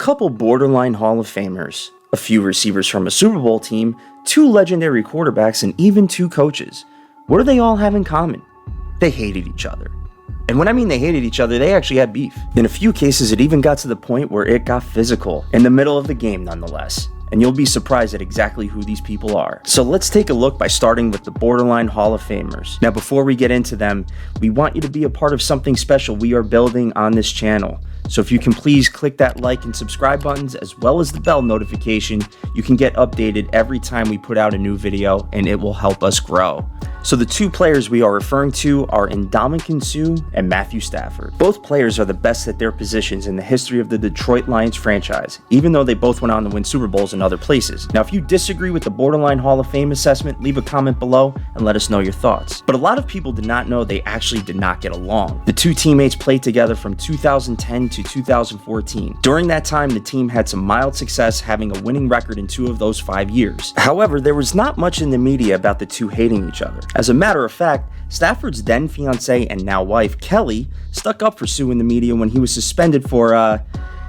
couple borderline Hall of Famers, a few receivers from a Super Bowl team, 2 legendary quarterbacks, and even 2 coaches. What do they all have in common? They hated each other. And when I mean they hated each other, they actually had beef. In a few cases, it even got to the point where it got physical, in the middle of the game nonetheless. And you'll be surprised at exactly who these people are. So let's take a look by starting with the borderline Hall of Famers. Now before we get into them, we want you to be a part of something special we are building on this channel. So if you can please click that like and subscribe buttons as well as the bell notification, you can get updated every time we put out a new video and it will help us grow. So the 2 players we are referring to are Ndamukong Suh and Matthew Stafford. Both players are the best at their positions in the history of the Detroit Lions franchise, even though they both went on to win Super Bowls in other places. Now if you disagree with the borderline Hall of Fame assessment, leave a comment below and let us know your thoughts. But a lot of people did not know they actually did not get along. The 2 teammates played together from 2010 to 2014. During that time, the team had some mild success, having a winning record in 2 of those 5 years. However, there was not much in the media about the 2 hating each other. As a matter of fact, Stafford's then fiancée and now wife, Kelly, stuck up for Suh in the media when he was suspended for,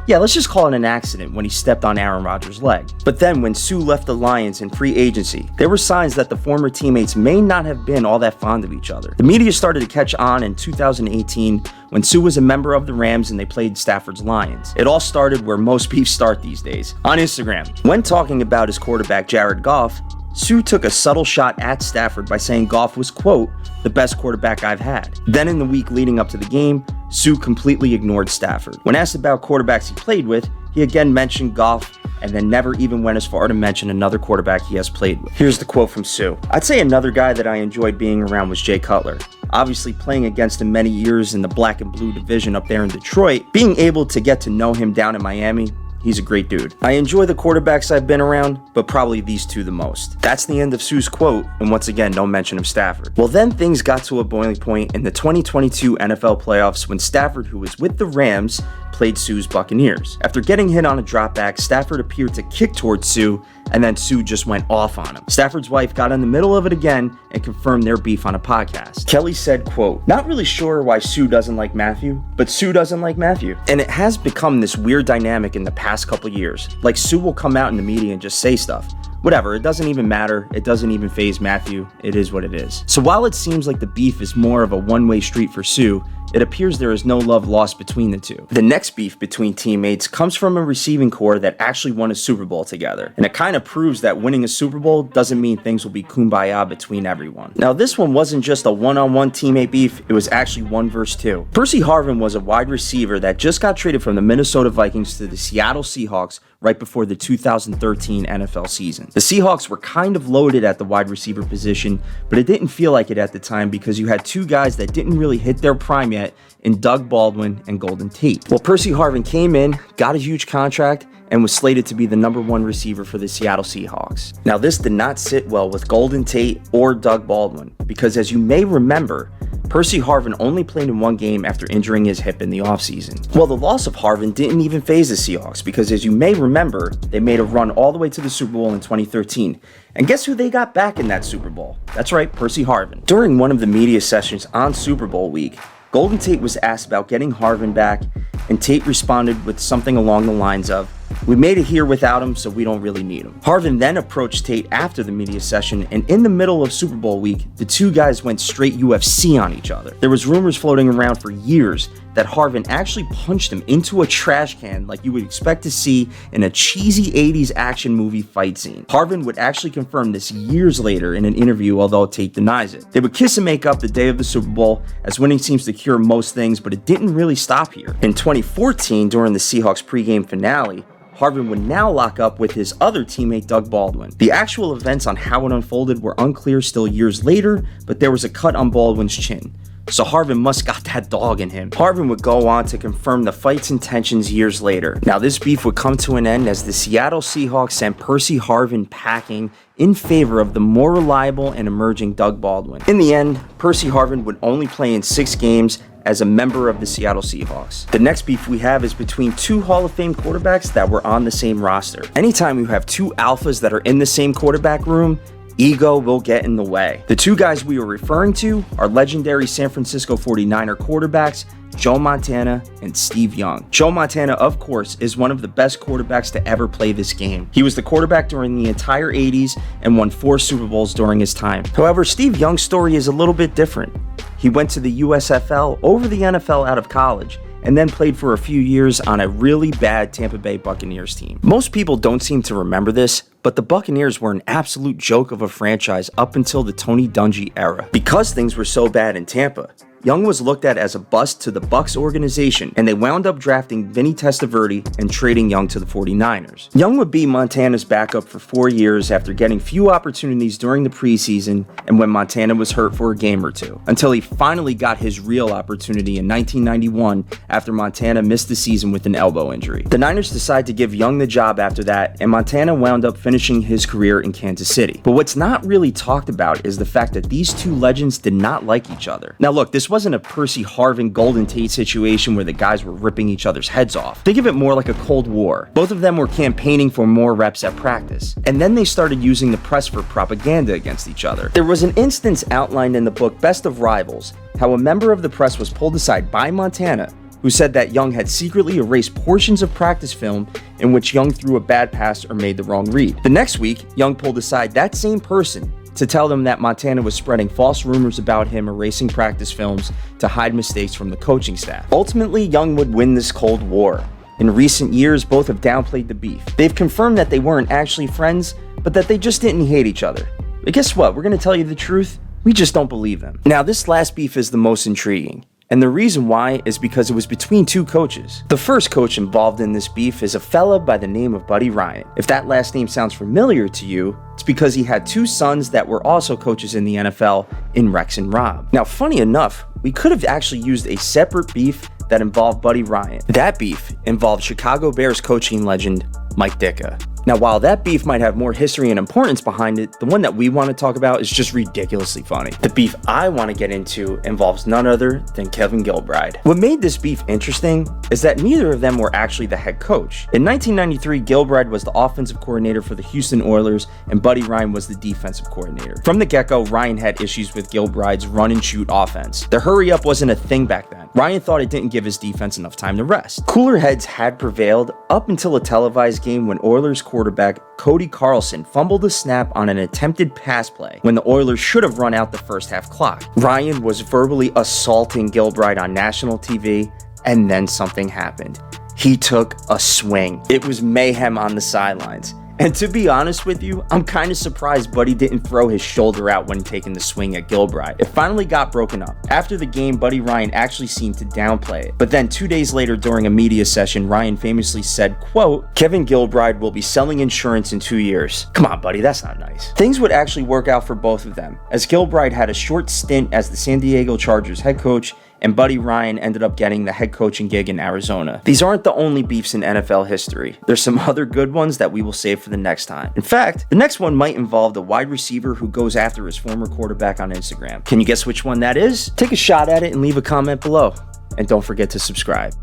let's just call it an accident when he stepped on Aaron Rodgers' leg. But then when Suh left the Lions in free agency, there were signs that the former teammates may not have been all that fond of each other. The media started to catch on in 2018 when Suh was a member of the Rams and they played Stafford's Lions. It all started where most beefs start these days, on Instagram. When talking about his quarterback Jared Goff, Suh took a subtle shot at Stafford by saying Goff was, quote, the best quarterback I've had. Then in the week leading up to the game, Suh completely ignored Stafford. When asked about quarterbacks he played with, he again mentioned Goff and then never even went as far to mention another quarterback he has played with. Here's the quote from Suh. I'd say another guy that I enjoyed being around was Jay Cutler. Obviously playing against him many years in the black and blue division up there in Detroit, being able to get to know him down in Miami, he's a great dude. I enjoy the quarterbacks I've been around, but probably these 2 the most. That's the end of Suh's quote, and once again, no mention of Stafford. Well, then things got to a boiling point in the 2022 NFL playoffs when Stafford, who was with the Rams, played Suh's Buccaneers. After getting hit on a dropback, Stafford appeared to kick towards Suh, and then Suh just went off on him. Stafford's wife got in the middle of it again and confirmed their beef on a podcast. Kelly said, quote, not really sure why Suh doesn't like Matthew, but Suh doesn't like Matthew. And it has become this weird dynamic in the past couple years. Like Suh will come out in the media and just say stuff. Whatever, it doesn't even matter. It doesn't even faze Matthew. It is what it is. So while it seems like the beef is more of a one-way street for Suh, it appears there is no love lost between the 2. The next beef between teammates comes from a receiving corps that actually won a Super Bowl together. And it kind of proves that winning a Super Bowl doesn't mean things will be kumbaya between everyone. Now this one wasn't just a one-on-one teammate beef, it was actually 1 versus 2. Percy Harvin was a wide receiver that just got traded from the Minnesota Vikings to the Seattle Seahawks right before the 2013 NFL season. The Seahawks were kind of loaded at the wide receiver position, but it didn't feel like it at the time because you had 2 guys that didn't really hit their prime yet in Doug Baldwin and Golden Tate. Well, Percy Harvin came in, got a huge contract, and was slated to be the #1 receiver for the Seattle Seahawks. Now this did not sit well with Golden Tate or Doug Baldwin because as you may remember, Percy Harvin only played in 1 game after injuring his hip in the offseason. Well, the loss of Harvin didn't even faze the Seahawks because as you may remember, they made a run all the way to the Super Bowl in 2013. And guess who they got back in that Super Bowl? That's right, Percy Harvin. During one of the media sessions on Super Bowl week, Golden Tate was asked about getting Harvin back, and Tate responded with something along the lines of, we made it here without him, so we don't really need him. Harvin then approached Tate after the media session, and in the middle of Super Bowl week, the 2 guys went straight UFC on each other. There was rumors floating around for years that Harvin actually punched him into a trash can like you would expect to see in a cheesy 80s action movie fight scene. Harvin would actually confirm this years later in an interview, although Tate denies it. They would kiss and make up the day of the Super Bowl, as winning seems to cure most things, but it didn't really stop here. In 2014, during the Seahawks pregame finale, Harvin would now lock up with his other teammate Doug Baldwin. The actual events on how it unfolded were unclear still years later, but there was a cut on Baldwin's chin. So Harvin must got that dog in him. Harvin would go on to confirm the fight's intentions years later. Now this beef would come to an end as the Seattle Seahawks sent Percy Harvin packing in favor of the more reliable and emerging Doug Baldwin. In the end, Percy Harvin would only play in 6 games as a member of the Seattle Seahawks. The next beef we have is between 2 Hall of Fame quarterbacks that were on the same roster. Anytime you have 2 alphas that are in the same quarterback room, ego will get in the way. The two guys we are referring to are legendary San Francisco 49er quarterbacks Joe Montana and Steve Young. Joe Montana, of course, is one of the best quarterbacks to ever play this game. He was the quarterback during the entire 80s and won 4 Super Bowls during his time. However, Steve Young's story is a little bit different. He went to the USFL over the NFL out of college and then played for a few years on a really bad Tampa Bay Buccaneers team. Most people don't seem to remember this, but the Buccaneers were an absolute joke of a franchise up until the Tony Dungy era. Because things were so bad in Tampa, Young was looked at as a bust to the Bucs organization, and they wound up drafting Vinny Testaverde and trading Young to the 49ers. Young would be Montana's backup for 4 years after getting few opportunities during the preseason and when Montana was hurt for a game or two, until he finally got his real opportunity in 1991 after Montana missed the season with an elbow injury. The Niners decided to give Young the job after that, and Montana wound up finishing his career in Kansas City. But what's not really talked about is the fact that these two legends did not like each other. Now look, this wasn't a Percy Harvin Golden Tate situation where the guys were ripping each other's heads off. Think of it more like a Cold War. Both of them were campaigning for more reps at practice, and then they started using the press for propaganda against each other. There was an instance outlined in the book Best of Rivals, how a member of the press was pulled aside by Montana, who said that Young had secretly erased portions of practice film in which Young threw a bad pass or made the wrong read. The next week, Young pulled aside that same person to tell them that Montana was spreading false rumors about him erasing practice films to hide mistakes from the coaching staff. Ultimately, Young would win this Cold War. In recent years, both have downplayed the beef. They've confirmed that they weren't actually friends, but that they just didn't hate each other. But guess what? We're going to tell you the truth. We just don't believe them. Now, this last beef is the most intriguing. And the reason why is because it was between two coaches. The first coach involved in this beef is a fella by the name of Buddy Ryan. If that last name sounds familiar to you, it's because he had 2 sons that were also coaches in the NFL in Rex and Rob. Now, funny enough, we could have actually used a separate beef that involved Buddy Ryan. That beef involved Chicago Bears coaching legend Mike Ditka. Now, while that beef might have more history and importance behind it, the one that we want to talk about is just ridiculously funny. The beef I want to get into involves none other than Kevin Gilbride. What made this beef interesting is that neither of them were actually the head coach. In 1993, Gilbride was the offensive coordinator for the Houston Oilers, and Buddy Ryan was the defensive coordinator. From the get-go, Ryan had issues with Gilbride's run-and-shoot offense. The hurry-up wasn't a thing back then. Ryan thought it didn't give his defense enough time to rest. Cooler heads had prevailed up until a televised game when Oilers quarterback Cody Carlson fumbled a snap on an attempted pass play when the Oilers should have run out the first half clock. Ryan was verbally assaulting Gilbride on national TV, and then something happened. He took a swing. It was mayhem on the sidelines. And to be honest with you, I'm kind of surprised Buddy didn't throw his shoulder out when taking the swing at Gilbride. It finally got broken up. After the game, Buddy Ryan actually seemed to downplay it. But then 2 days later during a media session, Ryan famously said, quote, "Kevin Gilbride will be selling insurance in 2 years." Come on, Buddy, that's not nice. Things would actually work out for both of them, as Gilbride had a short stint as the San Diego Chargers head coach, and Buddy Ryan ended up getting the head coaching gig in Arizona. These aren't the only beefs in NFL history. There's some other good ones that we will save for the next time. In fact, the next one might involve the wide receiver who goes after his former quarterback on Instagram. Can you guess which one that is? Take a shot at it and leave a comment below. And don't forget to subscribe.